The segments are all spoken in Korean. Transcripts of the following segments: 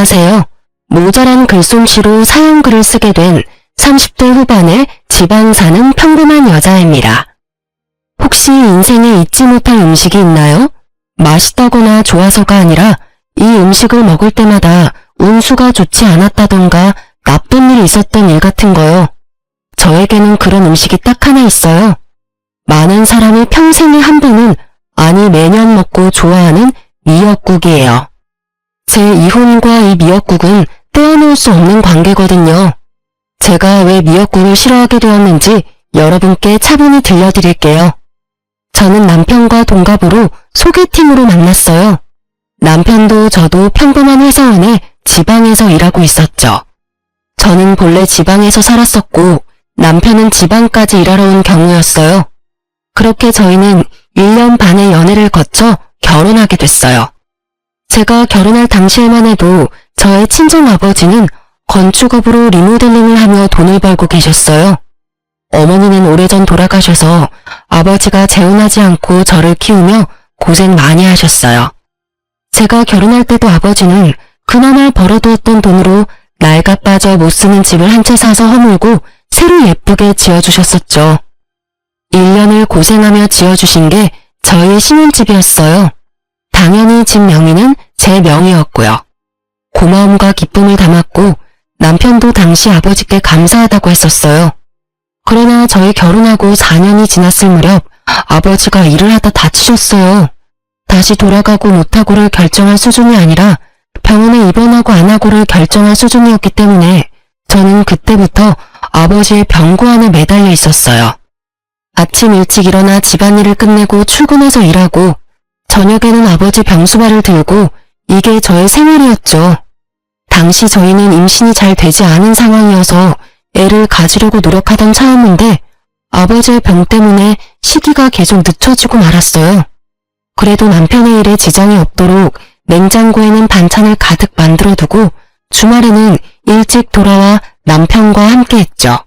안녕하세요. 모자란 글솜씨로 사연글을 쓰게 된 30대 후반의 지방 사는 평범한 여자입니다. 혹시 인생에 잊지 못할 음식이 있나요? 맛있다거나 좋아서가 아니라 이 음식을 먹을 때마다 운수가 좋지 않았다던가 나쁜 일이 있었던 일 같은 거요. 저에게는 그런 음식이 딱 하나 있어요. 많은 사람이 평생에 한 번은, 아니 매년 먹고 좋아하는 미역국이에요. 제 이혼과 이 미역국은 떼어놓을 수 없는 관계거든요. 제가 왜 미역국을 싫어하게 되었는지 여러분께 차분히 들려드릴게요. 저는 남편과 동갑으로 소개팅으로 만났어요. 남편도 저도 평범한 회사원에 지방에서 일하고 있었죠. 저는 본래 지방에서 살았었고 남편은 지방까지 일하러 온 경우였어요. 그렇게 저희는 1년 반의 연애를 거쳐 결혼하게 됐어요. 제가 결혼할 당시에만 해도 저의 친정아버지는 건축업으로 리모델링을 하며 돈을 벌고 계셨어요. 어머니는 오래전 돌아가셔서 아버지가 재혼하지 않고 저를 키우며 고생 많이 하셨어요. 제가 결혼할 때도 아버지는 그나마 벌어두었던 돈으로 낡아 빠져 못 쓰는 집을 한 채 사서 허물고 새로 예쁘게 지어주셨었죠. 1년을 고생하며 지어주신 게 저희 신혼집이었어요. 당연히 집 명의는 제 명의였고요. 고마움과 기쁨을 담았고 남편도 당시 아버지께 감사하다고 했었어요. 그러나 저희 결혼하고 4년이 지났을 무렵 아버지가 일을 하다 다치셨어요. 다시 돌아가고 못하고를 결정할 수준이 아니라 병원에 입원하고 안 하고를 결정할 수준이었기 때문에 저는 그때부터 아버지의 병고 안에 매달려 있었어요. 아침 일찍 일어나 집안일을 끝내고 출근해서 일하고 저녁에는 아버지 병수발을 들고 이게 저의 생활이었죠. 당시 저희는 임신이 잘 되지 않은 상황이어서 애를 가지려고 노력하던 차였는데 아버지의 병 때문에 시기가 계속 늦춰지고 말았어요. 그래도 남편의 일에 지장이 없도록 냉장고에는 반찬을 가득 만들어두고 주말에는 일찍 돌아와 남편과 함께 했죠.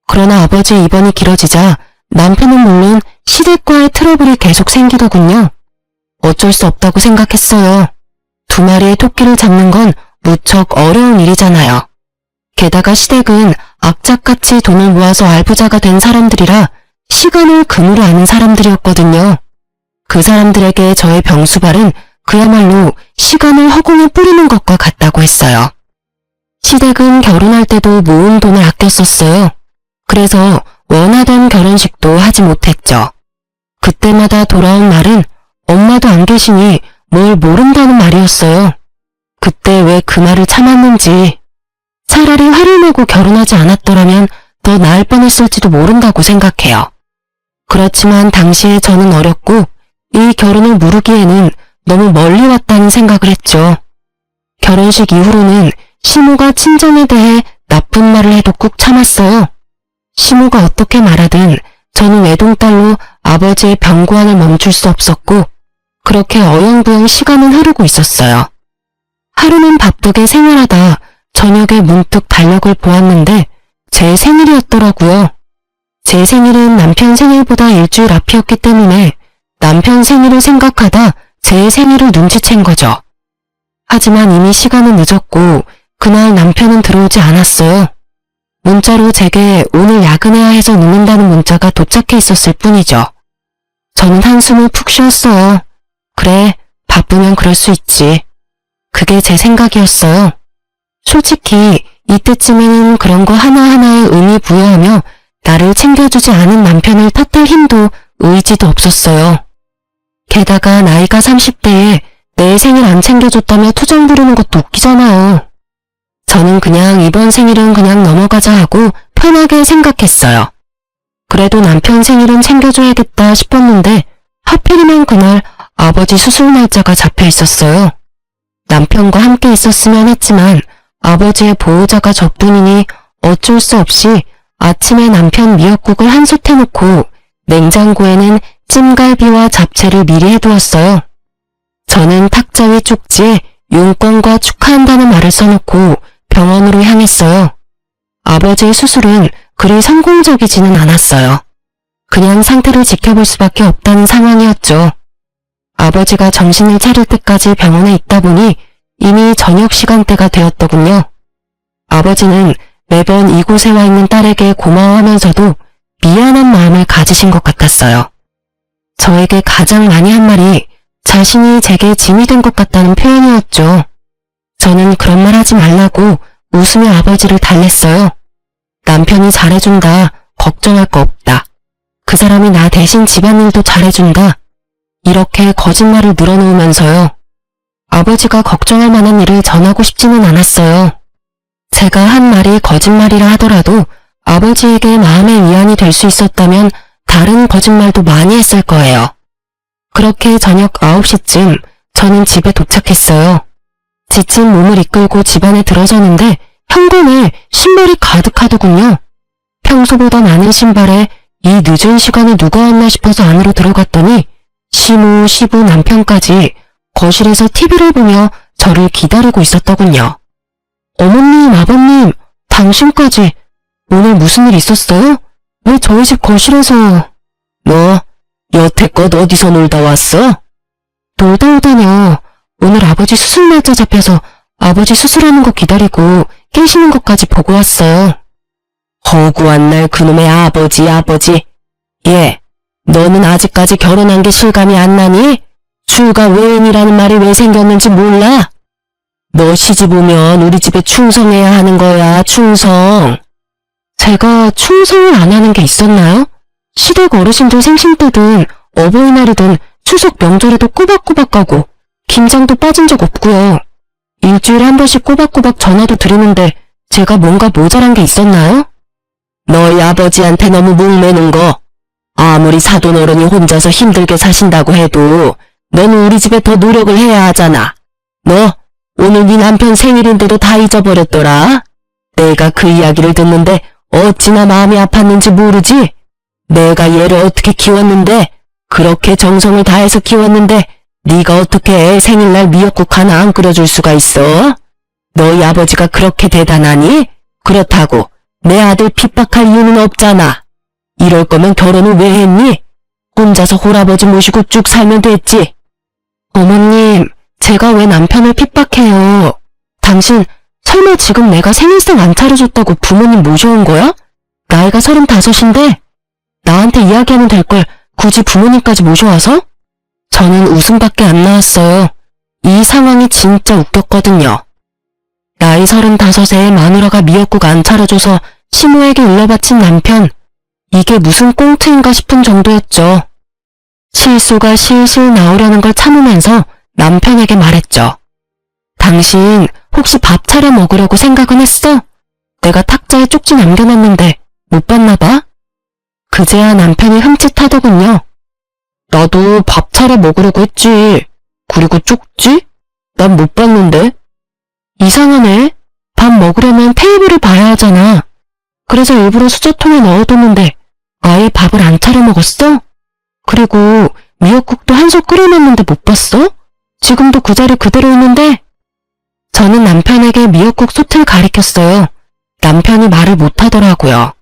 그러나 아버지의 입원이 길어지자 남편은 물론 시댁과의 트러블이 계속 생기더군요. 어쩔 수 없다고 생각했어요. 2마리의 토끼를 잡는 건 무척 어려운 일이잖아요. 게다가 시댁은 악착같이 돈을 모아서 알부자가 된 사람들이라 시간을 금으로 아는 사람들이었거든요. 그 사람들에게 저의 병수발은 그야말로 시간을 허공에 뿌리는 것과 같다고 했어요. 시댁은 결혼할 때도 모은 돈을 아껴 썼어요. 그래서 원하던 결혼식도 하지 못했죠. 그때마다 돌아온 말은 엄마도 안 계시니 뭘 모른다는 말이었어요. 그때 왜 그 말을 참았는지. 차라리 화를 내고 결혼하지 않았더라면 더 나을 뻔했을지도 모른다고 생각해요. 그렇지만 당시에 저는 어렸고 이 결혼을 무르기에는 너무 멀리 왔다는 생각을 했죠. 결혼식 이후로는 시모가 친정에 대해 나쁜 말을 해도 꾹 참았어요. 시모가 어떻게 말하든 저는 외동딸로 아버지의 병고안을 멈출 수 없었고 그렇게 어영부영 시간은 흐르고 있었어요. 하루는 바쁘게 생활하다 저녁에 문득 달력을 보았는데 제 생일이었더라고요. 제 생일은 남편 생일보다 일주일 앞이었기 때문에 남편 생일을 생각하다 제 생일을 눈치챈 거죠. 하지만 이미 시간은 늦었고 그날 남편은 들어오지 않았어요. 문자로 제게 오늘 야근해야 해서 늦는다는 문자가 도착해 있었을 뿐이죠. 저는 한숨을 푹 쉬었어요. 그래, 바쁘면 그럴 수 있지. 그게 제 생각이었어요. 솔직히 이때쯤에는 그런 거 하나하나에 의미 부여하며 나를 챙겨주지 않은 남편을 탓할 힘도 의지도 없었어요. 게다가 나이가 30대에 내 생일 안 챙겨줬다며 투정 부르는 것도 웃기잖아요. 저는 그냥 이번 생일은 그냥 넘어가자 하고 편하게 생각했어요. 그래도 남편 생일은 챙겨줘야겠다 싶었는데 하필이면 그날 아버지 수술 날짜가 잡혀 있었어요. 남편과 함께 있었으면 했지만 아버지의 보호자가 저뿐이니 어쩔 수 없이 아침에 남편 미역국을 한솥 해놓고 냉장고에는 찜갈비와 잡채를 미리 해두었어요. 저는 탁자 위 쪽지에 용건과 축하한다는 말을 써놓고 병원으로 향했어요. 아버지의 수술은 그리 성공적이지는 않았어요. 그냥 상태를 지켜볼 수밖에 없다는 상황이었죠. 아버지가 정신을 차릴 때까지 병원에 있다 보니 이미 저녁 시간대가 되었더군요. 아버지는 매번 이곳에 와 있는 딸에게 고마워하면서도 미안한 마음을 가지신 것 같았어요. 저에게 가장 많이 한 말이 자신이 제게 짐이 된 것 같다는 표현이었죠. 저는 그런 말 하지 말라고 웃으며 아버지를 달랬어요. 남편이 잘해준다. 걱정할 거 없다. 그 사람이 나 대신 집안일도 잘해준다. 이렇게 거짓말을 늘어놓으면서요. 아버지가 걱정할 만한 일을 전하고 싶지는 않았어요. 제가 한 말이 거짓말이라 하더라도 아버지에게 마음의 위안이 될 수 있었다면 다른 거짓말도 많이 했을 거예요. 그렇게 저녁 9시쯤 저는 집에 도착했어요. 지친 몸을 이끌고 집 안에 들어서는데 현관에 신발이 가득하더군요. 평소보다 많은 신발에 이 늦은 시간에 누가 왔나 싶어서 안으로 들어갔더니 시모, 시부, 남편까지 거실에서 TV를 보며 저를 기다리고 있었더군요. 어머님, 아버님, 당신까지 오늘 무슨 일 있었어요? 왜 저희 집 거실에서... 너 여태껏 어디서 놀다 왔어? 놀다 오다뇨. 오늘 아버지 수술 날짜 잡혀서 아버지 수술하는 거 기다리고 깨시는 것까지 보고 왔어요. 허구한 날 그놈의 아버지. 예, 너는 아직까지 결혼한 게 실감이 안 나니? 출가 외인이라는 말이 왜 생겼는지 몰라? 너 시집 오면 우리 집에 충성해야 하는 거야, 충성. 제가 충성을 안 하는 게 있었나요? 시댁 어르신들 생신 때든 어버이날이든 추석 명절에도 꼬박꼬박 가고 김장도 빠진 적 없고요. 일주일에 한 번씩 꼬박꼬박 전화도 드리는데 제가 뭔가 모자란 게 있었나요? 너희 아버지한테 너무 목매는 거. 아무리 사돈어른이 혼자서 힘들게 사신다고 해도 너는 우리 집에 더 노력을 해야 하잖아. 너 오늘 네 남편 생일인데도 다 잊어버렸더라. 내가 그 이야기를 듣는데 어찌나 마음이 아팠는지 모르지? 내가 얘를 어떻게 키웠는데, 그렇게 정성을 다해서 키웠는데 네가 어떻게 애 생일날 미역국 하나 안 끓여줄 수가 있어? 너희 아버지가 그렇게 대단하니? 그렇다고 내 아들 핍박할 이유는 없잖아. 이럴 거면 결혼을 왜 했니? 혼자서 홀아버지 모시고 쭉 살면 됐지. 어머님, 제가 왜 남편을 핍박해요? 당신 설마 지금 내가 생일상 안 차려줬다고 부모님 모셔온 거야? 나이가 35인데 나한테 이야기하면 될 걸 굳이 부모님까지 모셔와서? 저는 웃음밖에 안 나왔어요. 이 상황이 진짜 웃겼거든요. 나이 35에 마누라가 미역국 안 차려줘서 시모에게 일러바친 남편. 이게 무슨 꽁트인가 싶은 정도였죠. 실수가 실실 나오려는 걸 참으면서 남편에게 말했죠. 당신 혹시 밥 차려 먹으려고 생각은 했어? 내가 탁자에 쪽지 남겨놨는데 못 봤나 봐? 그제야 남편이 흠칫하더군요. 나도 밥 차려 먹으려고 했지. 그리고 쪽지? 난 못 봤는데. 이상하네. 밥 먹으려면 테이블을 봐야 하잖아. 그래서 일부러 수저통에 넣어뒀는데 아예 밥을 안 차려 먹었어? 그리고 미역국도 한솥 끓여놨는데 못 봤어? 지금도 그 자리 그대로 있는데? 저는 남편에게 미역국 솥을 가리켰어요. 남편이 말을 못하더라고요.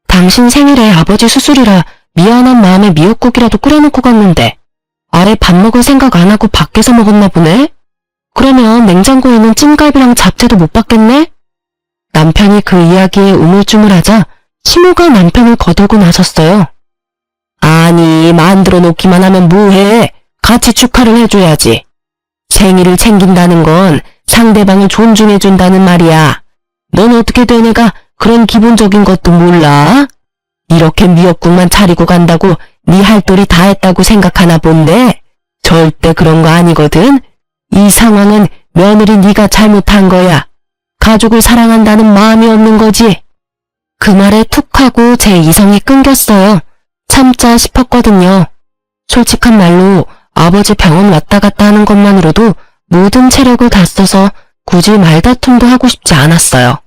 당신 생일에 아버지 수술이라 미안한 마음에 미역국이라도 끓여놓고 갔는데 아예 밥 먹을 생각 안 하고 밖에서 먹었나 보네? 그러면 냉장고에 있는 찜갈비랑 잡채도 못 봤겠네? 남편이 그 이야기에 우물쭈물하자 시모가 남편을 거들고 나섰어요. 아니, 만들어 놓기만 하면 뭐해? 같이 축하를 해줘야지. 생일을 챙긴다는 건 상대방을 존중해준다는 말이야. 넌 어떻게 된 애가 그런 기본적인 것도 몰라? 이렇게 미역국만 차리고 간다고 네 할도리 다 했다고 생각하나 본데 절대 그런 거 아니거든. 이 상황은 며느리 네가 잘못한 거야. 가족을 사랑한다는 마음이 없는 거지. 그 말에 툭 하고 제 이성이 끊겼어요. 참자 싶었거든요. 솔직한 말로 아버지 병원 왔다 갔다 하는 것만으로도 모든 체력을 다 써서 굳이 말다툼도 하고 싶지 않았어요.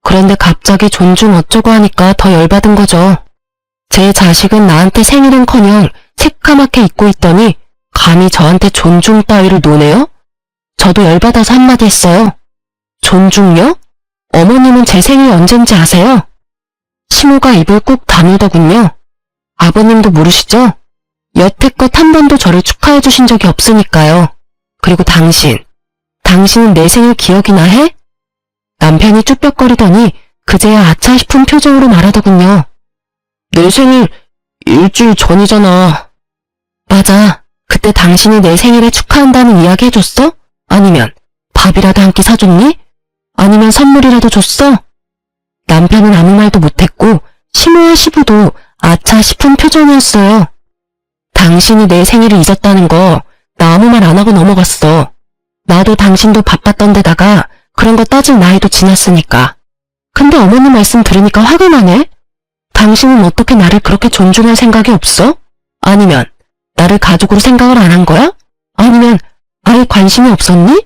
그런데 갑자기 존중 어쩌고 하니까 더 열받은 거죠. 제 자식은 나한테 생일은커녕 새까맣게 잊고 있더니 감히 저한테 존중 따위를 노네요? 저도 열받아서 한마디 했어요. 존중요? 어머님은 제 생일 언젠지 아세요? 시모가 입을 꾹 다물더군요. 아버님도 모르시죠? 여태껏 한 번도 저를 축하해 주신 적이 없으니까요. 그리고 당신 당신은 내 생일 기억이나 해? 남편이 쭈뼛거리더니 그제야 아차 싶은 표정으로 말하더군요. 내 생일 일주일 전이잖아. 맞아. 그때 당신이 내 생일에 축하한다는 이야기 해줬어? 아니면 밥이라도 한 끼 사줬니? 아니면 선물이라도 줬어? 남편은 아무 말도 못했고 시모와 시부도 아차 싶은 표정이었어요. 당신이 내 생일을 잊었다는 거 나 아무 말 안 하고 넘어갔어. 나도 당신도 바빴던 데다가 그런 거 따질 나이도 지났으니까. 근데 어머니 말씀 들으니까 화가 나네? 당신은 어떻게 나를 그렇게 존중할 생각이 없어? 아니면 나를 가족으로 생각을 안 한 거야? 아니면 아예 관심이 없었니?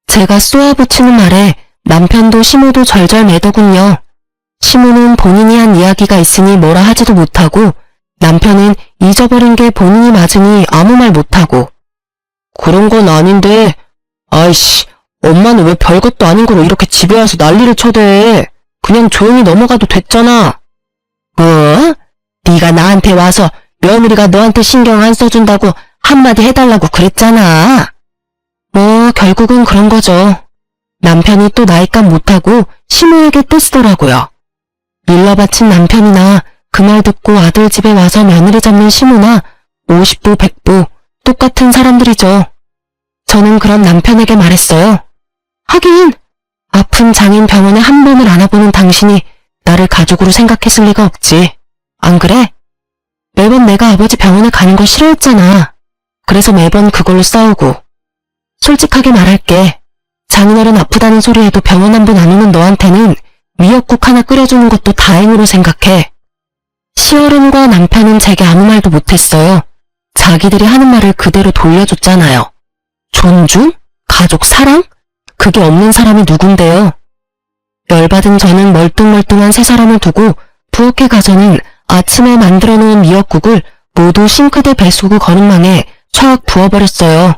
제가 쏘아붙이는 말에 남편도 시모도 절절 매더군요. 시모는 본인이 한 이야기가 있으니 뭐라 하지도 못하고 남편은 잊어버린 게 본인이 맞으니 아무 말 못하고. 그런 건 아닌데 아이씨 엄마는 왜 별것도 아닌 거로 이렇게 집에 와서 난리를 쳐대. 그냥 조용히 넘어가도 됐잖아. 뭐? 네가 나한테 와서 며느리가 너한테 신경 안 써준다고 한마디 해달라고 그랬잖아. 뭐 결국은 그런 거죠. 남편이 또 나이값 못하고 시모에게 떼쓰더라고요. 일러 바친 남편이나 그 말 듣고 아들 집에 와서 며느리 잡는 시모나 50부 100부 똑같은 사람들이죠. 저는 그런 남편에게 말했어요. 하긴 아픈 장인 병원에 한 번을 안아보는 당신이 나를 가족으로 생각했을 리가 없지. 안 그래? 매번 내가 아버지 병원에 가는 거 싫어했잖아. 그래서 매번 그걸로 싸우고. 솔직하게 말할게. 장인어른 아프다는 소리 해도 병원 한 번 안 오는 너한테는 미역국 하나 끓여주는 것도 다행으로 생각해. 시어른과 남편은 제게 아무 말도 못했어요. 자기들이 하는 말을 그대로 돌려줬잖아요. 존중? 가족 사랑? 그게 없는 사람이 누군데요? 열받은 저는 멀뚱멀뚱한 세 사람을 두고 부엌에 가서는 아침에 만들어 놓은 미역국을 모두 싱크대 배수구 거름망에 촥 부어버렸어요.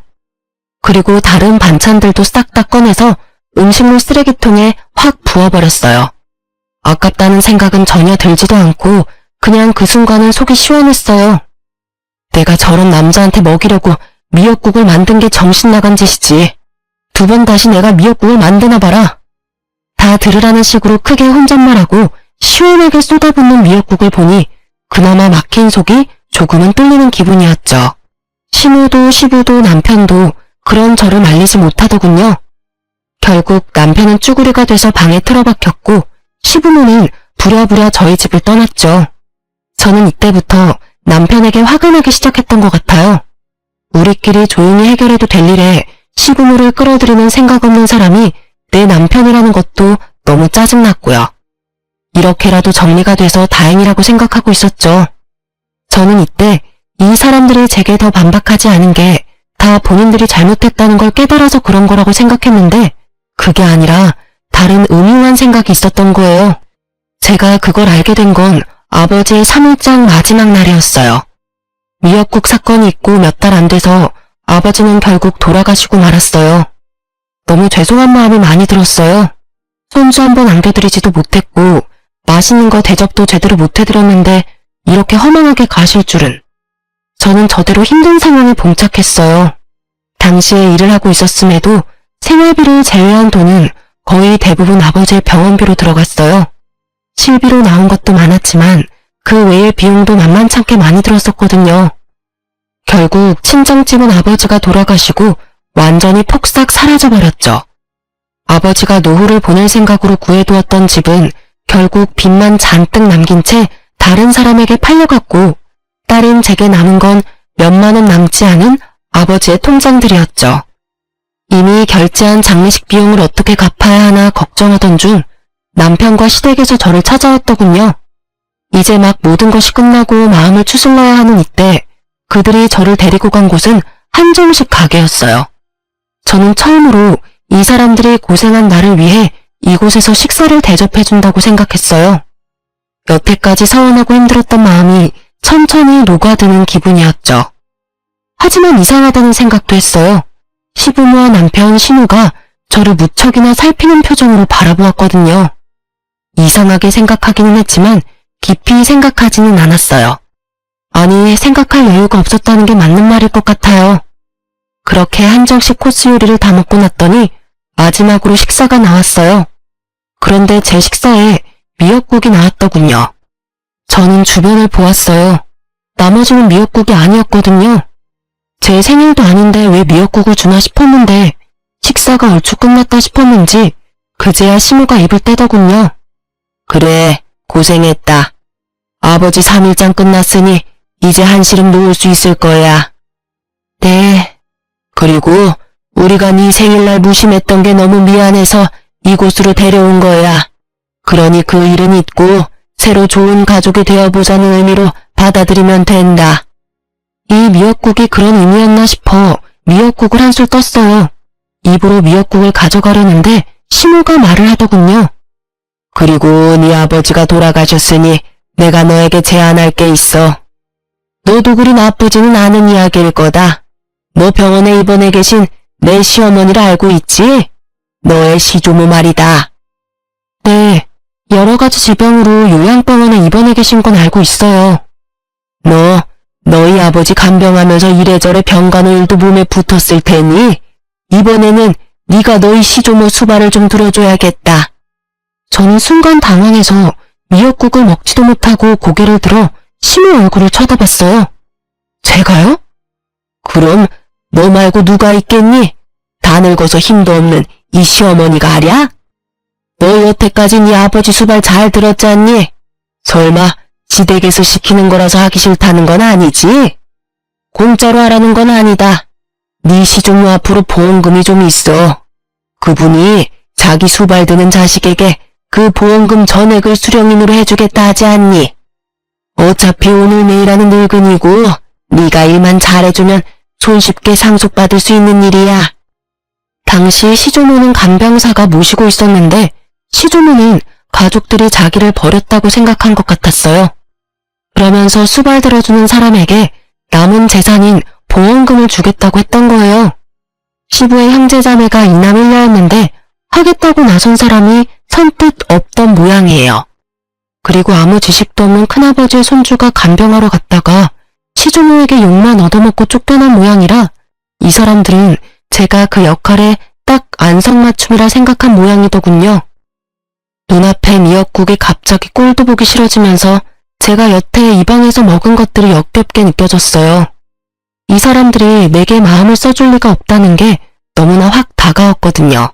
그리고 다른 반찬들도 싹 다 꺼내서 음식물 쓰레기통에 확 부어버렸어요. 아깝다는 생각은 전혀 들지도 않고 그냥 그 순간은 속이 시원했어요. 내가 저런 남자한테 먹이려고 미역국을 만든 게 정신 나간 짓이지. 두 번 다시 내가 미역국을 만드나 봐라. 다 들으라는 식으로 크게 혼잣말하고 시원하게 쏟아붓는 미역국을 보니 그나마 막힌 속이 조금은 뚫리는 기분이었죠. 시모도 시부도 남편도 그런 저를 말리지 못하더군요. 결국 남편은 쭈구리가 돼서 방에 틀어박혔고 시부모는 부랴부랴 저희 집을 떠났죠. 저는 이때부터 남편에게 화가 나기 시작했던 것 같아요. 우리끼리 조용히 해결해도 될 일에 시부모를 끌어들이는 생각 없는 사람이 내 남편이라는 것도 너무 짜증났고요. 이렇게라도 정리가 돼서 다행이라고 생각하고 있었죠. 저는 이때 이 사람들이 제게 더 반박하지 않은 게 다 본인들이 잘못했다는 걸 깨달아서 그런 거라고 생각했는데 그게 아니라 다른 음흉한 생각이 있었던 거예요. 제가 그걸 알게 된 건 아버지의 3일장 마지막 날이었어요. 미역국 사건이 있고 몇 달 안 돼서 아버지는 결국 돌아가시고 말았어요. 너무 죄송한 마음이 많이 들었어요. 손주 한 번 안겨드리지도 못했고 맛있는 거 대접도 제대로 못 해드렸는데 이렇게 허망하게 가실 줄은. 저는 저대로 힘든 상황에 봉착했어요. 당시에 일을 하고 있었음에도 생활비를 제외한 돈은 거의 대부분 아버지의 병원비로 들어갔어요. 실비로 나온 것도 많았지만 그 외의 비용도 만만찮게 많이 들었었거든요. 결국 친정집은 아버지가 돌아가시고 완전히 폭삭 사라져버렸죠. 아버지가 노후를 보낼 생각으로 구해두었던 집은 결국 빚만 잔뜩 남긴 채 다른 사람에게 팔려갔고 딸인 제게 남은 건 몇만 원 남지 않은 아버지의 통장들이었죠. 이미 결제한 장례식 비용을 어떻게 갚아야 하나 걱정하던 중 남편과 시댁에서 저를 찾아왔더군요. 이제 막 모든 것이 끝나고 마음을 추슬러야 하는 이때 그들이 저를 데리고 간 곳은 한정식 가게였어요. 저는 처음으로 이 사람들이 고생한 나를 위해 이곳에서 식사를 대접해준다고 생각했어요. 여태까지 서운하고 힘들었던 마음이 천천히 녹아드는 기분이었죠. 하지만 이상하다는 생각도 했어요. 시부모와 남편 신우가 저를 무척이나 살피는 표정으로 바라보았거든요. 이상하게 생각하기는 했지만 깊이 생각하지는 않았어요. 아니, 생각할 여유가 없었다는 게 맞는 말일 것 같아요. 그렇게 한정식 코스 요리를 다 먹고 났더니 마지막으로 식사가 나왔어요. 그런데 제 식사에 미역국이 나왔더군요. 저는 주변을 보았어요. 나머지는 미역국이 아니었거든요. 제 생일도 아닌데 왜 미역국을 주나 싶었는데 식사가 얼추 끝났다 싶었는지 그제야 시무가 입을 떼더군요. 그래, 고생했다. 아버지 3일장 끝났으니 이제 한시름 놓을 수 있을 거야. 네. 그리고 우리가 네 생일날 무심했던 게 너무 미안해서 이곳으로 데려온 거야. 그러니 그 일은 잊고 새로 좋은 가족이 되어보자는 의미로 받아들이면 된다. 이 미역국이 그런 의미였나 싶어 미역국을 한술 떴어요. 입으로 미역국을 가져가려는데 시무가 말을 하더군요. 그리고 네 아버지가 돌아가셨으니 내가 너에게 제안할 게 있어. 너도 그리 나쁘지는 않은 이야기일 거다. 너 병원에 입원해 계신 내 시어머니를 알고 있지? 너의 시조모 말이다. 네, 여러 가지 질병으로 요양병원에 입원해 계신 건 알고 있어요. 너희 아버지 간병하면서 이래저래 병간호 일도 몸에 붙었을 테니 이번에는 네가 너희 시조모 수발을 좀 들어줘야겠다. 저는 순간 당황해서 미역국을 먹지도 못하고 고개를 들어 시무 얼굴을 쳐다봤어요. 제가요? 그럼 너 말고 누가 있겠니? 다 늙어서 힘도 없는 이 시어머니가 하랴? 너 여태까지 네 아버지 수발 잘 들었잖니? 설마 지댁에서 시키는 거라서 하기 싫다는 건 아니지? 공짜로 하라는 건 아니다. 네 시종모 앞으로 보험금이 좀 있어. 그분이 자기 수발 드는 자식에게 그 보험금 전액을 수령인으로 해주겠다 하지 않니? 어차피 오늘 내일 하는 늙은이고 네가 일만 잘해주면 손쉽게 상속받을 수 있는 일이야. 당시 시조모는 간병사가 모시고 있었는데 시조모는 가족들이 자기를 버렸다고 생각한 것 같았어요. 그러면서 수발 들어주는 사람에게 남은 재산인 보험금을 주겠다고 했던 거예요. 시부의 형제자매가 이남 일녀였는데 하겠다고 나선 사람이 선뜻 없던 모양이에요. 그리고 아무 지식도 없는 큰아버지의 손주가 간병하러 갔다가 시조모에게 욕만 얻어먹고 쫓겨난 모양이라 이 사람들은 제가 그 역할에 딱 안성맞춤이라 생각한 모양이더군요. 눈앞에 미역국이 갑자기 꼴도 보기 싫어지면서 제가 여태 이 방에서 먹은 것들이 역겹게 느껴졌어요. 이 사람들이 내게 마음을 써줄 리가 없다는 게 너무나 확 다가왔거든요.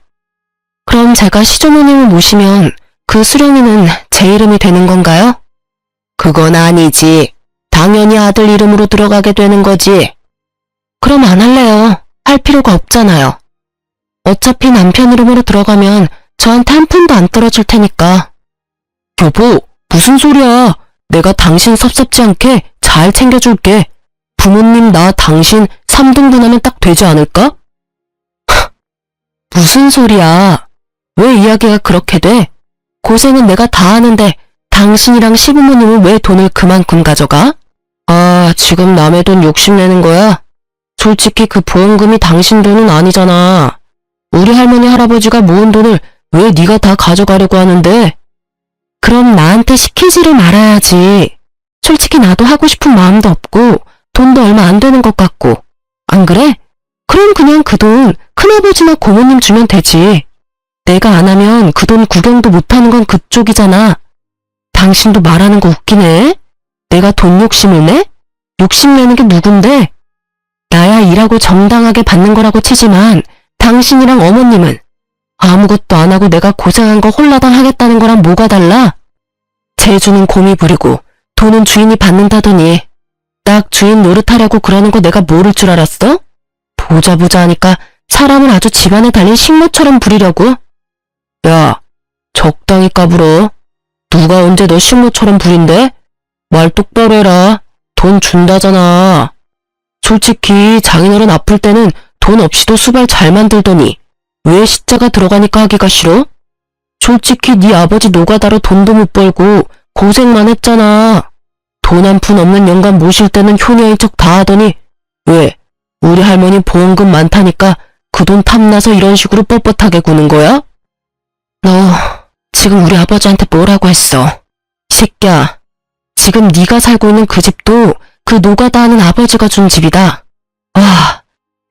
그럼 제가 시조모님을 모시면 그 수령이는 제 이름이 되는 건가요? 그건 아니지. 당연히 아들 이름으로 들어가게 되는 거지. 그럼 안 할래요. 할 필요가 없잖아요. 어차피 남편 이름으로 들어가면 저한테 한 푼도 안 떨어질 테니까. 여보, 무슨 소리야. 내가 당신 섭섭지 않게 잘 챙겨줄게. 부모님 나 당신 3등분하면 딱 되지 않을까? 무슨 소리야. 왜 이야기가 그렇게 돼? 고생은 내가 다 하는데 당신이랑 시부모님은 왜 돈을 그만큼 가져가? 아, 지금 남의 돈 욕심내는 거야? 솔직히 그 보험금이 당신 돈은 아니잖아. 우리 할머니 할아버지가 모은 돈을 왜 네가 다 가져가려고 하는데? 그럼 나한테 시키지를 말아야지. 솔직히 나도 하고 싶은 마음도 없고 돈도 얼마 안 되는 것 같고. 안 그래? 그럼 그냥 그 돈 큰아버지나 고모님 주면 되지. 내가 안 하면 그 돈 구경도 못하는 건 그쪽이잖아. 당신도 말하는 거 웃기네. 내가 돈 욕심을 내? 욕심내는 게 누군데? 나야 일하고 정당하게 받는 거라고 치지만 당신이랑 어머님은 아무것도 안 하고 내가 고생한 거 홀라당 하겠다는 거랑 뭐가 달라? 재주는 곰이 부리고 돈은 주인이 받는다더니 딱 주인 노릇하려고 그러는 거 내가 모를 줄 알았어? 보자 하니까 사람을 아주 집안에 달린 식모처럼 부리려고? 야, 적당히 까불어. 누가 언제 너 식모처럼 부린대? 말 똑바로 해라. 돈 준다잖아. 솔직히 장인어른 아플 때는 돈 없이도 수발 잘 만들더니 왜 시자가 들어가니까 하기가 싫어? 솔직히 네 아버지 노가다로 돈도 못 벌고 고생만 했잖아. 돈 한 푼 없는 영감 모실 때는 효녀인 척 다 하더니 왜 우리 할머니 보험금 많다니까 그 돈 탐나서 이런 식으로 뻣뻣하게 구는 거야? 너 지금 우리 아버지한테 뭐라고 했어? 새끼야, 지금 네가 살고 있는 그 집도 그 노가다 하는 아버지가 준 집이다. 와,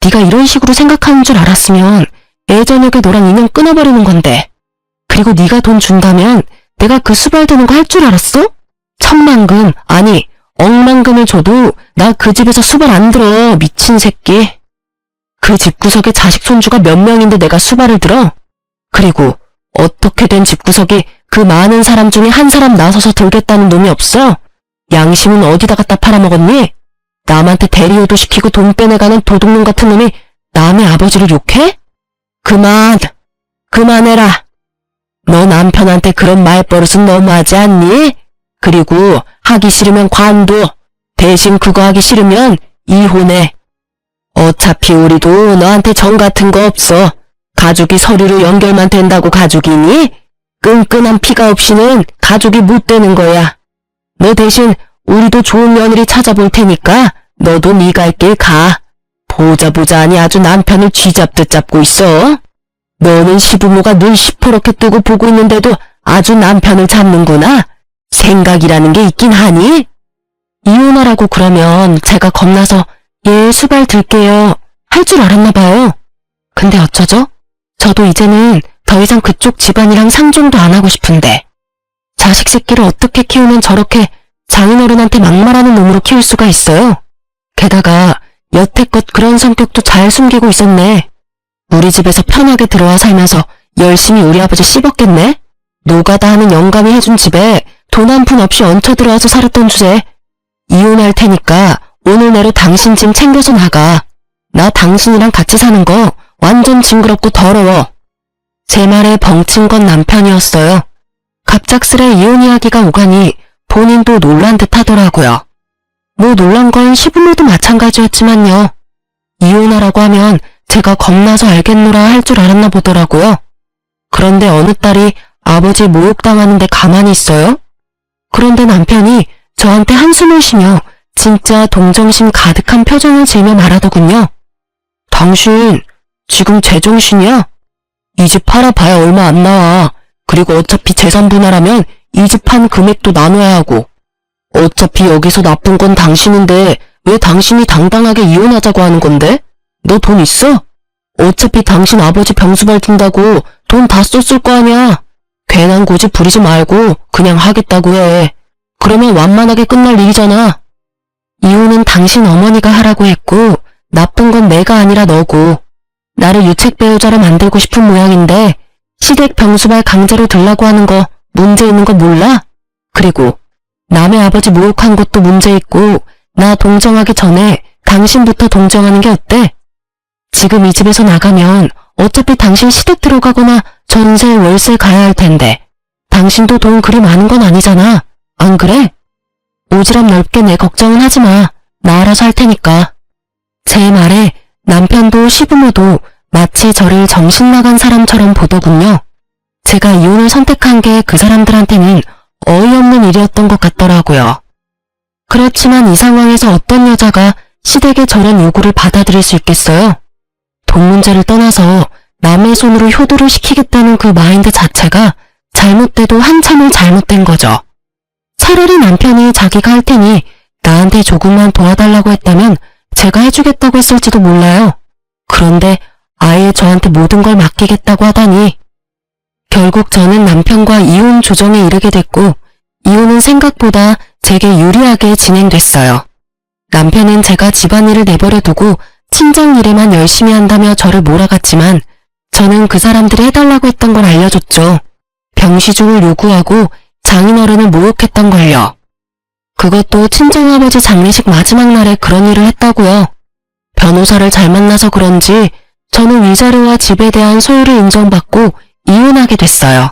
네가 이런 식으로 생각하는 줄 알았으면 예전에 너랑 인연 끊어버리는 건데. 그리고 네가 돈 준다면 내가 그 수발 드는 거 할 줄 알았어? 천만금, 아니 억만금을 줘도 나 그 집에서 수발 안 들어, 미친 새끼. 그 집구석에 자식 손주가 몇 명인데 내가 수발을 들어? 그리고 어떻게 된 집구석이 그 많은 사람 중에 한 사람 나서서 들겠다는 놈이 없어? 양심은 어디다 갖다 팔아먹었니? 남한테 대리효도 시키고 돈 빼내가는 도둑놈 같은 놈이 남의 아버지를 욕해? 그만해라. 너 남편한테 그런 말버릇은 너무하지 않니? 그리고 하기 싫으면 관둬. 대신 그거 하기 싫으면 이혼해. 어차피 우리도 너한테 정 같은 거 없어. 가족이 서류로 연결만 된다고 가족이니? 끈끈한 피가 없이는 가족이 못 되는 거야. 너 대신 우리도 좋은 며느리 찾아볼 테니까 너도 네 갈 길 가. 보자 하니 아주 남편을 쥐잡듯 잡고 있어. 너는 시부모가 눈 시퍼렇게 뜨고 보고 있는데도 아주 남편을 잡는구나. 생각이라는 게 있긴 하니? 이혼하라고 그러면 제가 겁나서 예, 수발 들게요 할 줄 알았나 봐요. 근데 어쩌죠? 저도 이제는 더 이상 그쪽 집안이랑 상종도 안 하고 싶은데 자식 새끼를 어떻게 키우면 저렇게 장인어른한테 막말하는 놈으로 키울 수가 있어요? 게다가 여태껏 그런 성격도 잘 숨기고 있었네. 우리 집에서 편하게 들어와 살면서 열심히 우리 아버지 씹었겠네? 노가다 하는 영감이 해준 집에 돈 한 푼 없이 얹혀 들어와서 살았던 주제. 이혼할 테니까 오늘 내로 당신 짐 챙겨서 나가. 나 당신이랑 같이 사는 거 완전 징그럽고 더러워. 제 말에 벙친 건 남편이었어요. 갑작스레 이혼 이야기가 오가니 본인도 놀란 듯 하더라고요. 뭐 놀란 건 시부모도 마찬가지였지만요. 이혼하라고 하면 제가 겁나서 알겠노라 할 줄 알았나 보더라고요. 그런데 어느 딸이 아버지 모욕당하는데 가만히 있어요? 그런데 남편이 저한테 한숨을 쉬며 진짜 동정심 가득한 표정을 지으며 말하더군요. 당신 지금 제정신이야? 이 집 팔아봐야 얼마 안 나와. 그리고 어차피 재산 분할하면 이 집 판 금액도 나눠야 하고. 어차피 여기서 나쁜 건 당신인데 왜 당신이 당당하게 이혼하자고 하는 건데? 너 돈 있어? 어차피 당신 아버지 병수발 든다고 돈 다 썼을 거 아니야. 괜한 고집 부리지 말고 그냥 하겠다고 해. 그러면 완만하게 끝날 일이잖아. 이혼은 당신 어머니가 하라고 했고 나쁜 건 내가 아니라 너고. 나를 유책 배우자로 만들고 싶은 모양인데 시댁 병수발 강제로 들라고 하는 거 문제 있는 거 몰라? 그리고 남의 아버지 모욕한 것도 문제 있고 나 동정하기 전에 당신부터 동정하는 게 어때? 지금 이 집에서 나가면 어차피 당신 시댁 들어가거나 전세 월세 가야 할 텐데 당신도 돈 그리 많은 건 아니잖아. 안 그래? 오지랖 넓게 내 걱정은 하지 마. 나 알아서 할 테니까. 제 말에 남편도 시부모도 마치 저를 정신 나간 사람처럼 보더군요. 제가 이혼을 선택한 게 그 사람들한테는 어이없는 일이었던 것 같더라고요. 그렇지만 이 상황에서 어떤 여자가 시댁의 저런 요구를 받아들일 수 있겠어요? 돈 문제를 떠나서 남의 손으로 효도를 시키겠다는 그 마인드 자체가 잘못돼도 한참을 잘못된 거죠. 차라리 남편이 자기가 할 테니 나한테 조금만 도와달라고 했다면 제가 해주겠다고 했을지도 몰라요. 그런데 아예 저한테 모든 걸 맡기겠다고 하다니. 결국 저는 남편과 이혼 조정에 이르게 됐고 이혼은 생각보다 제게 유리하게 진행됐어요. 남편은 제가 집안일을 내버려 두고 친정 일에만 열심히 한다며 저를 몰아갔지만 저는 그 사람들이 해달라고 했던 걸 알려줬죠. 병시중을 요구하고 장인어른을 모욕했던 걸요. 그것도 친정아버지 장례식 마지막 날에 그런 일을 했다고요. 변호사를 잘 만나서 그런지 저는 위자료와 집에 대한 소유를 인정받고 이혼하게 됐어요.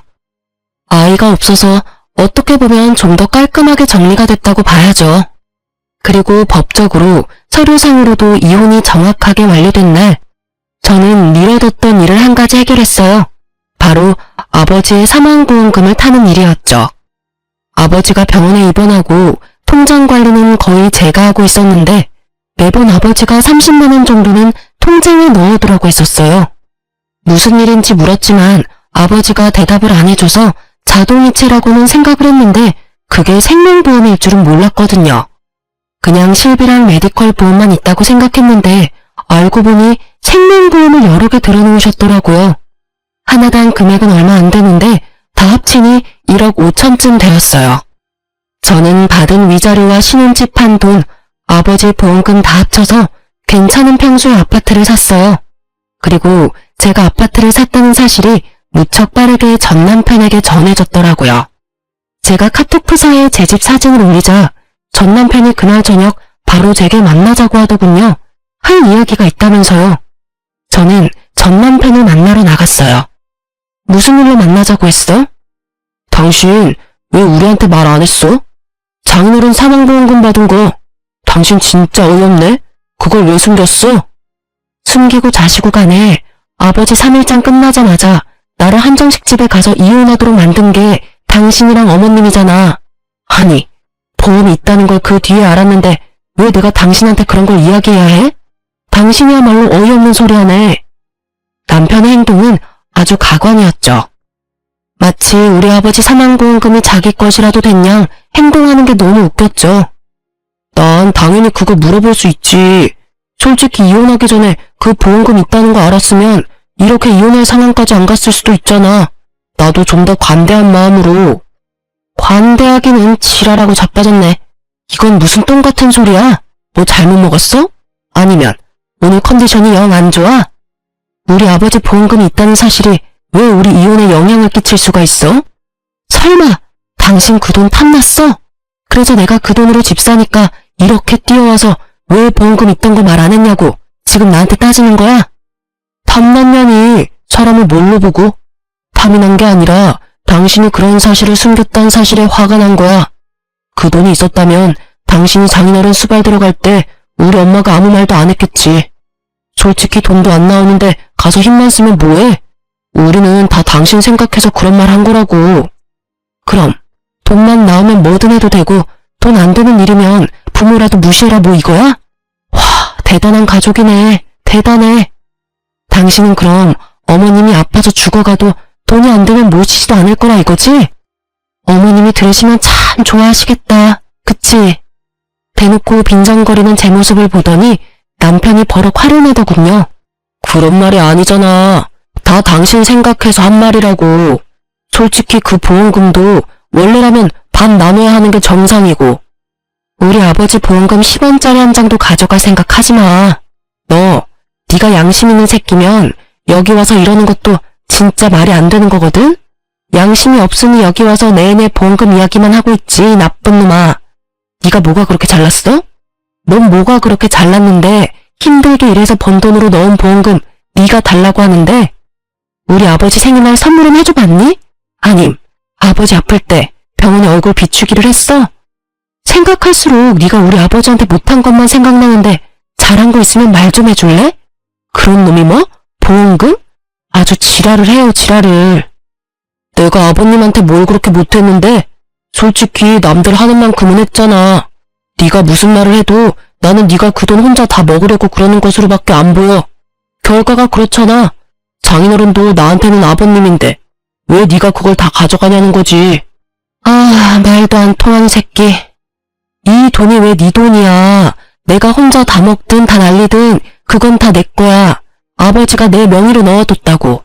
아이가 없어서 어떻게 보면 좀 더 깔끔하게 정리가 됐다고 봐야죠. 그리고 법적으로 서류상으로도 이혼이 정확하게 완료된 날 저는 미뤄뒀던 일을 한 가지 해결했어요. 바로 아버지의 사망보험금을 타는 일이었죠. 아버지가 병원에 입원하고 통장 관리는 거의 제가 하고 있었는데 매번 아버지가 30만 원 정도는 통장에 넣어두라고 했었어요. 무슨 일인지 물었지만 아버지가 대답을 안 해줘서 자동이체라고는 생각을 했는데 그게 생명보험일 줄은 몰랐거든요. 그냥 실비랑 메디컬 보험만 있다고 생각했는데 알고 보니 생명보험을 여러 개 들어놓으셨더라고요. 하나당 금액은 얼마 안 되는데 다 합치니 1억 5천쯤 되었어요. 저는 받은 위자료와 신혼집 한 돈, 아버지 보험금 다 합쳐서 괜찮은 평수의 아파트를 샀어요. 그리고 제가 아파트를 샀다는 사실이 무척 빠르게 전 남편에게 전해졌더라고요. 제가 카톡 프사에 제 집 사진을 올리자 전 남편이 그날 저녁 바로 제게 만나자고 하더군요. 할 이야기가 있다면서요. 저는 전 남편을 만나러 나갔어요. 무슨 일로 만나자고 했어? 당신 왜 우리한테 말 안 했어? 장인어른 사망보험금 받은 거 당신 진짜 어이없네? 그걸 왜 숨겼어? 숨기고 자시고 간에 아버지 3일장 끝나자마자 나를 한정식 집에 가서 이혼하도록 만든 게 당신이랑 어머님이잖아. 아니, 보험이 있다는 걸 그 뒤에 알았는데 왜 내가 당신한테 그런 걸 이야기해야 해? 당신이야말로 어이없는 소리 하네. 남편의 행동은 아주 가관이었죠. 마치 우리 아버지 사망보험금이 자기 것이라도 된 양 행동하는 게 너무 웃겼죠. 난 당연히 그거 물어볼 수 있지. 솔직히 이혼하기 전에 그 보험금 있다는 거 알았으면 이렇게 이혼할 상황까지 안 갔을 수도 있잖아. 나도 좀 더 관대한 마음으로. 관대하기는 지랄하고 자빠졌네. 이건 무슨 똥 같은 소리야? 뭐 잘못 먹었어? 아니면 오늘 컨디션이 영 안 좋아? 우리 아버지 보험금이 있다는 사실이 왜 우리 이혼에 영향을 끼칠 수가 있어? 설마 당신 그 돈 탐났어? 그래서 내가 그 돈으로 집 사니까 이렇게 뛰어와서 왜 보험금 있던 거 말 안 했냐고 지금 나한테 따지는 거야? 탐났냐니 사람을 뭘로 보고? 탐이 난 게 아니라 당신이 그런 사실을 숨겼다는 사실에 화가 난 거야. 그 돈이 있었다면 당신이 장인어른 수발 들어갈 때 우리 엄마가 아무 말도 안 했겠지. 솔직히 돈도 안 나오는데 가서 힘만 쓰면 뭐해? 우리는 다 당신 생각해서 그런 말 한 거라고. 그럼 돈만 나오면 뭐든 해도 되고 돈 안 되는 일이면 부모라도 무시해라 뭐 이거야? 와, 대단한 가족이네. 대단해. 당신은 그럼 어머님이 아파서 죽어가도 돈이 안 되면 모시지도 않을 거라 이거지? 어머님이 들으시면 참 좋아하시겠다. 그치? 대놓고 빈정거리는 제 모습을 보더니 남편이 버럭 화를 내더군요. 그런 말이 아니잖아. 다 당신 생각해서 한 말이라고. 솔직히 그 보험금도 원래라면 반 나눠야 하는 게 정상이고. 우리 아버지 보험금 10원짜리 한 장도 가져갈 생각 하지 마. 네가 양심 있는 새끼면 여기 와서 이러는 것도 진짜 말이 안 되는 거거든? 양심이 없으니 여기 와서 내내 보험금 이야기만 하고 있지, 나쁜 놈아. 네가 뭐가 그렇게 잘났어? 넌 뭐가 그렇게 잘났는데 힘들게 일해서 번 돈으로 넣은 보험금 네가 달라고 하는데 우리 아버지 생일날 선물은 해줘봤니? 아님 아버지 아플 때 병원에 얼굴 비추기를 했어? 생각할수록 네가 우리 아버지한테 못한 것만 생각나는데 잘한 거 있으면 말 좀 해줄래? 그런 놈이 뭐? 보험금? 아주 지랄을 해요, 지랄을. 내가 아버님한테 뭘 그렇게 못했는데 솔직히 남들 하는 만큼은 했잖아. 네가 무슨 말을 해도 나는 네가 그 돈 혼자 다 먹으려고 그러는 것으로밖에 안 보여. 결과가 그렇잖아. 장인어른도 나한테는 아버님인데 왜 네가 그걸 다 가져가냐는 거지. 아, 말도 안 통하는 새끼. 이 돈이 왜 네 돈이야. 내가 혼자 다 먹든 다 날리든 그건 다 내 거야. 아버지가 내 명의로 넣어뒀다고.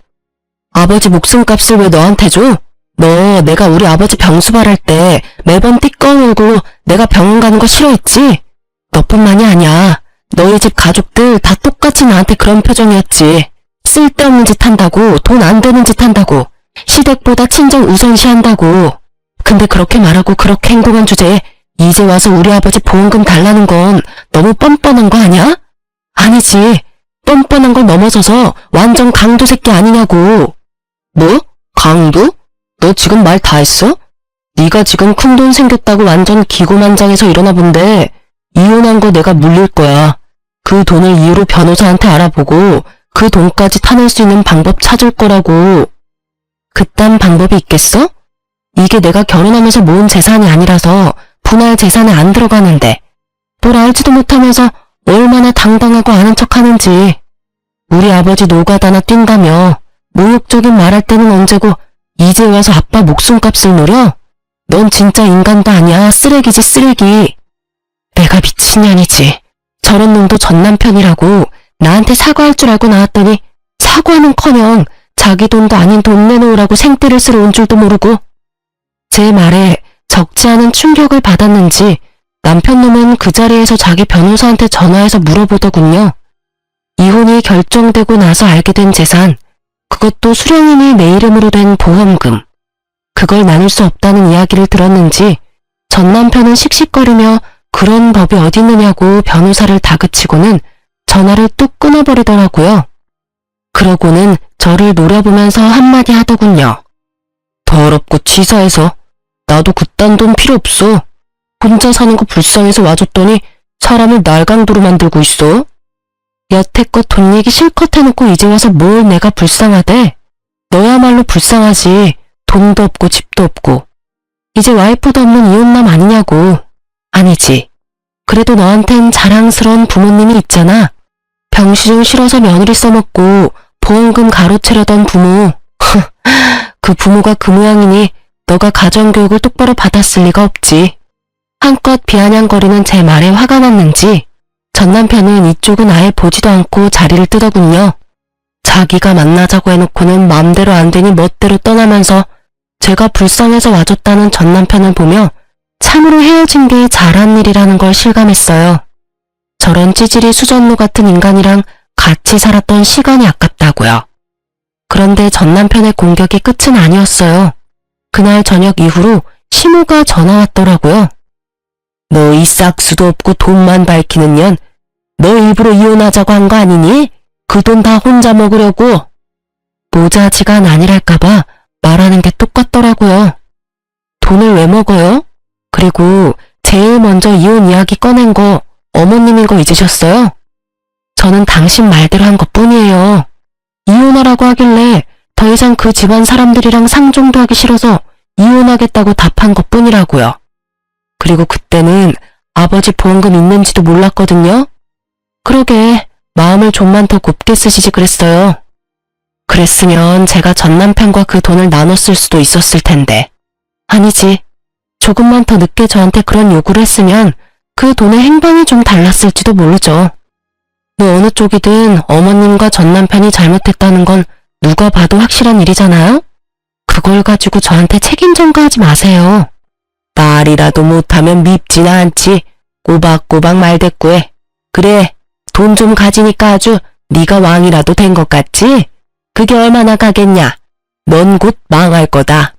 아버지 목숨값을 왜 너한테 줘? 너 내가 우리 아버지 병수발할 때 매번 띠 꺼물고 내가 병원 가는 거 싫어했지? 너뿐만이 아니야. 너희 집 가족들 다 똑같이 나한테 그런 표정이었지. 쓸데없는 짓 한다고, 돈 안 되는 짓 한다고, 시댁보다 친정 우선시한다고. 근데 그렇게 말하고 그렇게 행동한 주제에 이제 와서 우리 아버지 보험금 달라는 건 너무 뻔뻔한 거 아니야? 아니지. 뻔뻔한 걸 넘어서서 완전 강도 새끼 아니냐고. 뭐? 강도? 너 지금 말 다 했어? 네가 지금 큰돈 생겼다고 완전 기고만장해서 이러나 본데 이혼한 거 내가 물릴 거야. 그 돈을 이유로 변호사한테 알아보고 그 돈까지 타낼 수 있는 방법 찾을 거라고. 그딴 방법이 있겠어? 이게 내가 결혼하면서 모은 재산이 아니라서 분할 재산에 안 들어가는데 뭘 알지도 못하면서 얼마나 당당하고 아는 척하는지. 우리 아버지 노가다나 뛴다며 모욕적인 말할 때는 언제고 이제 와서 아빠 목숨값을 노려? 넌 진짜 인간도 아니야. 쓰레기지 쓰레기. 내가 미친년이지. 저런 놈도 전 남편이라고 나한테 사과할 줄 알고 나왔더니 사과는커녕 자기 돈도 아닌 돈 내놓으라고 생떼를 쓰러 온 줄도 모르고. 제 말에 적지 않은 충격을 받았는지 남편 놈은 그 자리에서 자기 변호사한테 전화해서 물어보더군요. 이혼이 결정되고 나서 알게 된 재산, 그것도 수령님이 내 이름으로 된 보험금, 그걸 나눌 수 없다는 이야기를 들었는지 전 남편은 씩씩거리며 그런 법이 어디 있느냐고 변호사를 다그치고는 전화를 뚝 끊어버리더라고요. 그러고는 저를 노려보면서 한마디 하더군요. 더럽고 치사해서 나도 그딴 돈 필요 없어. 혼자 사는 거 불쌍해서 와줬더니 사람을 날강도로 만들고 있어. 여태껏 돈 얘기 실컷 해놓고 이제 와서 뭘 내가 불쌍하대. 너야말로 불쌍하지. 돈도 없고 집도 없고. 이제 와이프도 없는 이혼남 아니냐고. 아니지. 그래도 너한텐 자랑스러운 부모님이 있잖아. 병시중 싫어서 며느리 써먹고 보험금 가로채려던 부모. 그 부모가 그 모양이니 너가 가정교육을 똑바로 받았을 리가 없지. 한껏 비아냥거리는 제 말에 화가 났는지 전 남편은 이쪽은 아예 보지도 않고 자리를 뜨더군요. 자기가 만나자고 해놓고는 맘대로 안 되니 멋대로 떠나면서 제가 불쌍해서 와줬다는 전 남편을 보며 참으로 헤어진 게 잘한 일이라는 걸 실감했어요. 저런 찌질이 수전노 같은 인간이랑 같이 살았던 시간이 아깝다고요. 그런데 전 남편의 공격이 끝은 아니었어요. 그날 저녁 이후로 시모가 전화 왔더라고요. 너 이 싹수도 없고 돈만 밝히는 년, 너 일부러 이혼하자고 한 거 아니니? 그 돈 다 혼자 먹으려고. 모자지간 아니랄까봐 말하는 게 똑같더라고요. 돈을 왜 먹어요? 그리고 제일 먼저 이혼 이야기 꺼낸 거 어머님인 거 잊으셨어요? 저는 당신 말대로 한 것뿐이에요. 이혼하라고 하길래 더 이상 그 집안 사람들이랑 상종도 하기 싫어서 이혼하겠다고 답한 것뿐이라고요. 그리고 그때는 아버지 보험금 있는지도 몰랐거든요. 그러게 마음을 좀만 더 곱게 쓰시지 그랬어요. 그랬으면 제가 전 남편과 그 돈을 나눴을 수도 있었을 텐데. 아니지. 조금만 더 늦게 저한테 그런 요구를 했으면 그 돈의 행방이 좀 달랐을지도 모르죠. 어느 쪽이든 어머님과 전 남편이 잘못했다는 건 누가 봐도 확실한 일이잖아요? 그걸 가지고 저한테 책임 전가하지 마세요. 말이라도 못하면 밉지나 않지. 꼬박꼬박 말대꾸해. 그래, 돈 좀 가지니까 아주 네가 왕이라도 된 것 같지? 그게 얼마나 가겠냐. 넌 곧 망할 거다.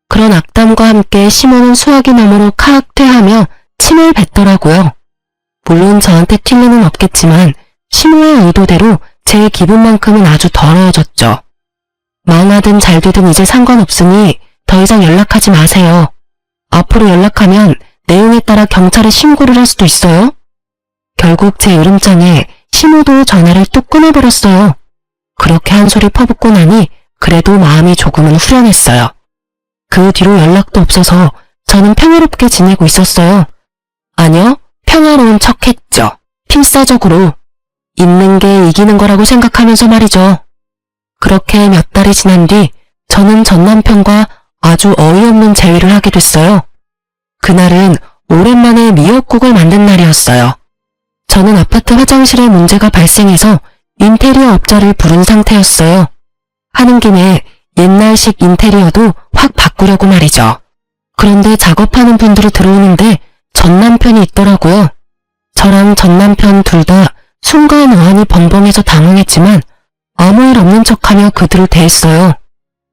그런 악담과 함께 시모는 수화기 너머로 카악퇴하며 침을 뱉더라고요. 물론 저한테 튈 리는 없겠지만 시모의 의도대로 제 기분만큼은 아주 더러워졌죠. 망하든 잘되든 이제 상관없으니 더 이상 연락하지 마세요. 앞으로 연락하면 내용에 따라 경찰에 신고를 할 수도 있어요. 결국 제 으름장에 시모도 전화를 뚝 끊어버렸어요. 그렇게 한 소리 퍼붓고 나니 그래도 마음이 조금은 후련했어요. 그 뒤로 연락도 없어서 저는 평화롭게 지내고 있었어요. 아니요, 평화로운 척했죠. 필사적으로. 있는 게 이기는 거라고 생각하면서 말이죠. 그렇게 몇 달이 지난 뒤 저는 전 남편과 아주 어이없는 재회를 하게 됐어요. 그날은 오랜만에 미역국을 만든 날이었어요. 저는 아파트 화장실에 문제가 발생해서 인테리어 업자를 부른 상태였어요. 하는 김에 옛날식 인테리어도 확 바꾸려고 말이죠. 그런데 작업하는 분들이 들어오는데 전 남편이 있더라고요. 저랑 전 남편 둘 다 순간 어안이 벙벙해서 당황했지만 아무 일 없는 척하며 그들을 대했어요.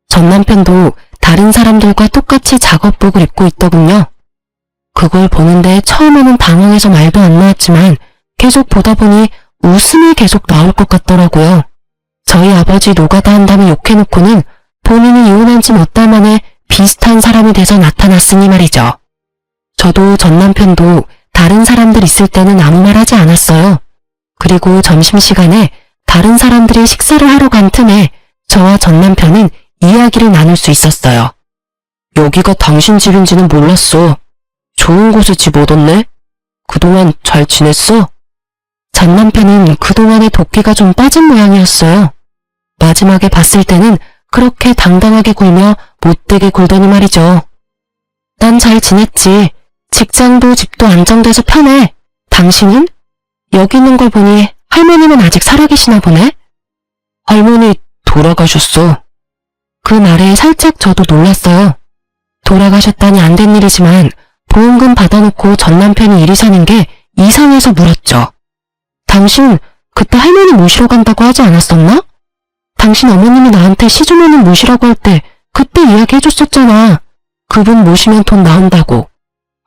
전 남편도 다른 사람들과 똑같이 작업복을 입고 있더군요. 그걸 보는데 처음에는 당황해서 말도 안 나왔지만 계속 보다 보니 웃음이 계속 나올 것 같더라고요. 저희 아버지 노가다 한다며 욕해놓고는 본인이 이혼한 지 몇 달 만에 비슷한 사람이 돼서 나타났으니 말이죠. 저도 전 남편도 다른 사람들 있을 때는 아무 말 하지 않았어요. 그리고 점심시간에 다른 사람들이 식사를 하러 간 틈에 저와 전 남편은 이야기를 나눌 수 있었어요. 여기가 당신 집인지는 몰랐어. 좋은 곳에 집 얻었네? 그동안 잘 지냈어? 전 남편은 그동안의 도끼가 좀 빠진 모양이었어요. 마지막에 봤을 때는 그렇게 당당하게 굴며 못되게 굴더니 말이죠. 난 잘 지냈지. 직장도 집도 안정돼서 편해. 당신은? 여기 있는 걸 보니 할머님은 아직 살아계시나 보네? 할머니 돌아가셨어. 그 말에 살짝 저도 놀랐어요. 돌아가셨다니 안 된 일이지만 보험금 받아놓고 전 남편이 이리 사는 게 이상해서 물었죠. 당신 그때 할머니 모시러 간다고 하지 않았었나? 당신 어머님이 나한테 시주머니 모시라고 할 때 그때 이야기해줬었잖아. 그분 모시면 돈 나온다고.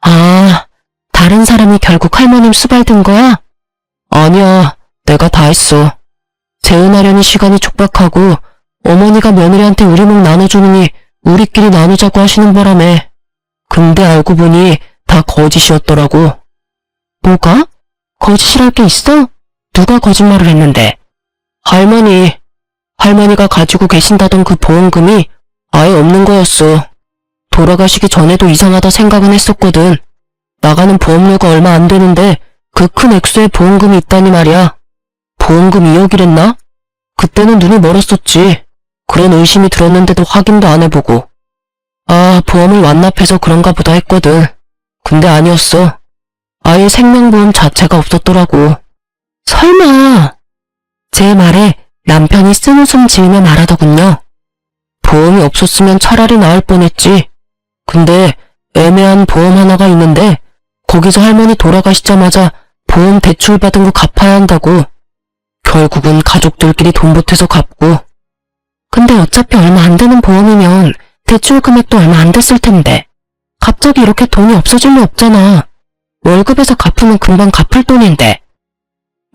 아, 다른 사람이 결국 할머님 수발든 거야? 아니야, 내가 다 했어. 재혼하려니 시간이 촉박하고 어머니가 며느리한테 우리 목 나눠주느니 우리끼리 나누자고 하시는 바람에. 근데 알고 보니 다 거짓이었더라고. 뭐가? 거짓이랄 게 있어? 누가 거짓말을 했는데? 할머니가 가지고 계신다던 그 보험금이 아예 없는 거였어. 돌아가시기 전에도 이상하다 생각은 했었거든. 나가는 보험료가 얼마 안 되는데 그 큰 액수의 보험금이 있다니 말이야. 보험금 2억이랬나? 그때는 눈이 멀었었지. 그런 의심이 들었는데도 확인도 안 해보고. 아, 보험을 완납해서 그런가 보다 했거든. 근데 아니었어. 아예 생명보험 자체가 없었더라고. 설마. 제 말에 남편이 쓴웃음 지으며 말하더군요. 보험이 없었으면 차라리 나을 뻔했지. 근데 애매한 보험 하나가 있는데 거기서 할머니 돌아가시자마자 보험 대출 받은 거 갚아야 한다고. 결국은 가족들끼리 돈 보태서 갚고. 근데 어차피 얼마 안 되는 보험이면 대출 금액도 얼마 안 됐을 텐데 갑자기 이렇게 돈이 없어질 리 없잖아. 월급에서 갚으면 금방 갚을 돈인데.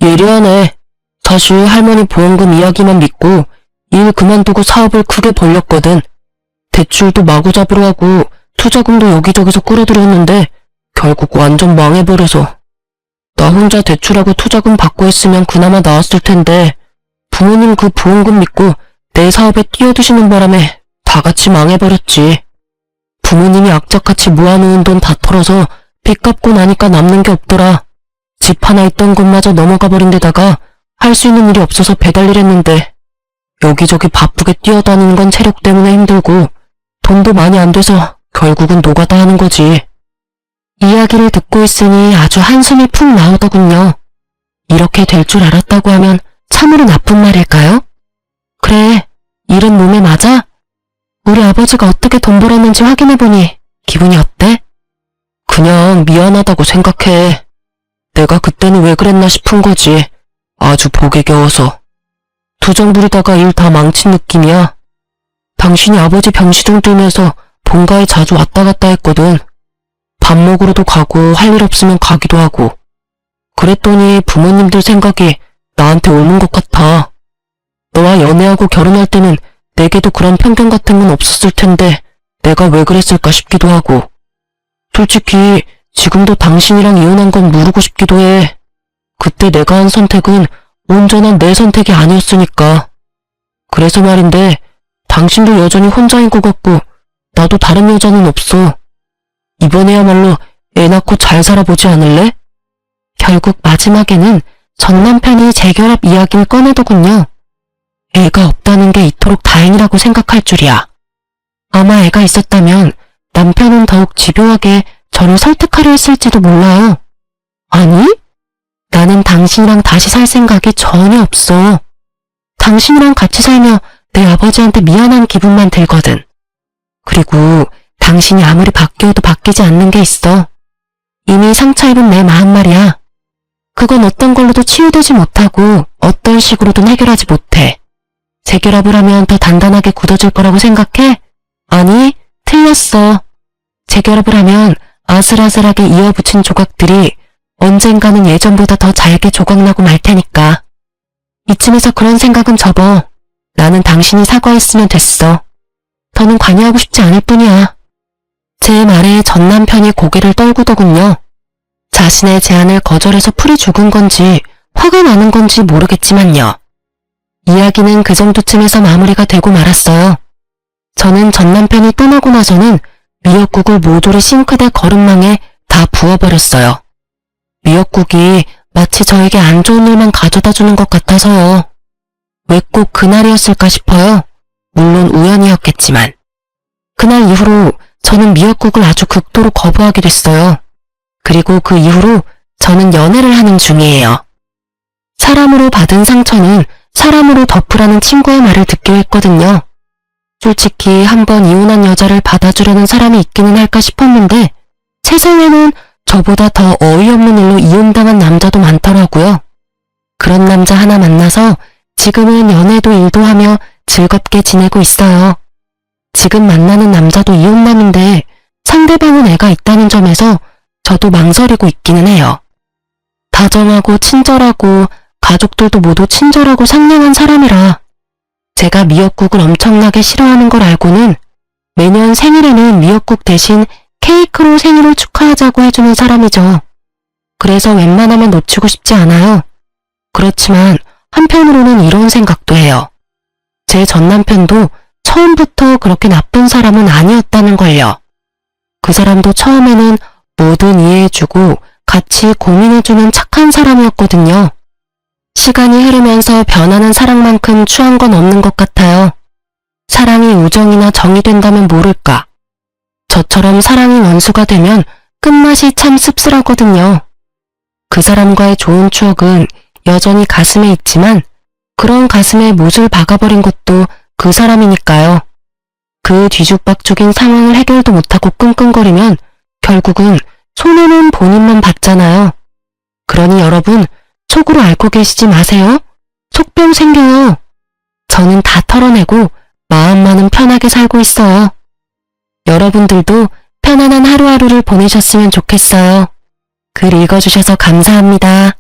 예리하네. 사실 할머니 보험금 이야기만 믿고 일 그만두고 사업을 크게 벌렸거든. 대출도 마구 잡으러 하고 투자금도 여기저기서 끌어들였는데 결국 완전 망해버려서. 나 혼자 대출하고 투자금 받고 했으면 그나마 나았을 텐데 부모님 그 보험금 믿고 내 사업에 뛰어드시는 바람에 다 같이 망해버렸지. 부모님이 악착같이 모아놓은 돈 다 털어서 빚 갚고 나니까 남는 게 없더라. 집 하나 있던 것마저 넘어가 버린 데다가 할 수 있는 일이 없어서 배달일 했는데 여기저기 바쁘게 뛰어다니는 건 체력 때문에 힘들고 돈도 많이 안 돼서 결국은 노가다 하는 거지. 이야기를 듣고 있으니 아주 한숨이 푹 나오더군요. 이렇게 될 줄 알았다고 하면 참으로 나쁜 말일까요? 그래, 일은 몸에 맞아? 우리 아버지가 어떻게 돈 벌었는지 확인해보니 기분이 어때? 그냥 미안하다고 생각해. 내가 그때는 왜 그랬나 싶은 거지. 아주 복에 겨워서. 투정 부리다가 일 다 망친 느낌이야. 당신이 아버지 병시등 들면서 본가에 자주 왔다 갔다 했거든. 밥 먹으러도 가고 할 일 없으면 가기도 하고. 그랬더니 부모님들 생각이 나한테 옮은 것 같아. 너와 연애하고 결혼할 때는 내게도 그런 편견 같은 건 없었을 텐데 내가 왜 그랬을까 싶기도 하고. 솔직히 지금도 당신이랑 이혼한 건 모르고 싶기도 해. 그때 내가 한 선택은 온전한 내 선택이 아니었으니까. 그래서 말인데 당신도 여전히 혼자인 것 같고 나도 다른 여자는 없어. 이번에야말로 애 낳고 잘 살아보지 않을래? 결국 마지막에는 전 남편이 재결합 이야기를 꺼내더군요. 애가 없다는 게 이토록 다행이라고 생각할 줄이야. 아마 애가 있었다면 남편은 더욱 집요하게 저를 설득하려 했을지도 몰라요. 아니? 나는 당신이랑 다시 살 생각이 전혀 없어. 당신이랑 같이 살며 내 아버지한테 미안한 기분만 들거든. 그리고 당신이 아무리 바뀌어도 바뀌지 않는 게 있어. 이미 상처 입은 내 마음 말이야. 그건 어떤 걸로도 치유되지 못하고 어떤 식으로든 해결하지 못해. 재결합을 하면 더 단단하게 굳어질 거라고 생각해? 아니, 틀렸어. 재결합을 하면 아슬아슬하게 이어붙인 조각들이 언젠가는 예전보다 더 잘게 조각나고 말 테니까. 이쯤에서 그런 생각은 접어. 나는 당신이 사과했으면 됐어. 더는 관여하고 싶지 않을 뿐이야. 제 말에 전 남편이 고개를 떨구더군요. 자신의 제안을 거절해서 풀이 죽은 건지 화가 나는 건지 모르겠지만요. 이야기는 그 정도쯤에서 마무리가 되고 말았어요. 저는 전 남편이 떠나고 나서는 미역국을 모조리 싱크대 거름망에 다 부어버렸어요. 미역국이 마치 저에게 안 좋은 일만 가져다 주는 것 같아서요. 왜 꼭 그날이었을까 싶어요. 물론 우연이었겠지만. 그날 이후로 저는 미역국을 아주 극도로 거부하게 됐어요. 그리고 그 이후로 저는 연애를 하는 중이에요. 사람으로 받은 상처는 사람으로 덮으라는 친구의 말을 듣기로 했거든요. 솔직히 한번 이혼한 여자를 받아주려는 사람이 있기는 할까 싶었는데 세상에는 저보다 더 어이없는 일로 이혼당한 남자도 많더라고요. 그런 남자 하나 만나서 지금은 연애도 일도 하며 즐겁게 지내고 있어요. 지금 만나는 남자도 이혼남인데 상대방은 애가 있다는 점에서 저도 망설이고 있기는 해요. 다정하고 친절하고 가족들도 모두 친절하고 상냥한 사람이라 제가 미역국을 엄청나게 싫어하는 걸 알고는 매년 생일에는 미역국 대신 케이크로 생일을 축하하자고 해주는 사람이죠. 그래서 웬만하면 놓치고 싶지 않아요. 그렇지만 한편으로는 이런 생각도 해요. 제 전남편도 처음부터 그렇게 나쁜 사람은 아니었다는 걸요. 그 사람도 처음에는 뭐든 이해해주고 같이 고민해주는 착한 사람이었거든요. 시간이 흐르면서 변하는 사랑만큼 추한 건 없는 것 같아요. 사랑이 우정이나 정이 된다면 모를까. 저처럼 사랑이 원수가 되면 끝맛이 참 씁쓸하거든요. 그 사람과의 좋은 추억은 여전히 가슴에 있지만 그런 가슴에 못을 박아버린 것도 그 사람이니까요. 그 뒤죽박죽인 상황을 해결도 못하고 끙끙거리면 결국은 손해는 본인만 받잖아요. 그러니 여러분 속으로 앓고 계시지 마세요. 속병 생겨요. 저는 다 털어내고 마음만은 편하게 살고 있어요. 여러분들도 편안한 하루하루를 보내셨으면 좋겠어요. 글 읽어주셔서 감사합니다.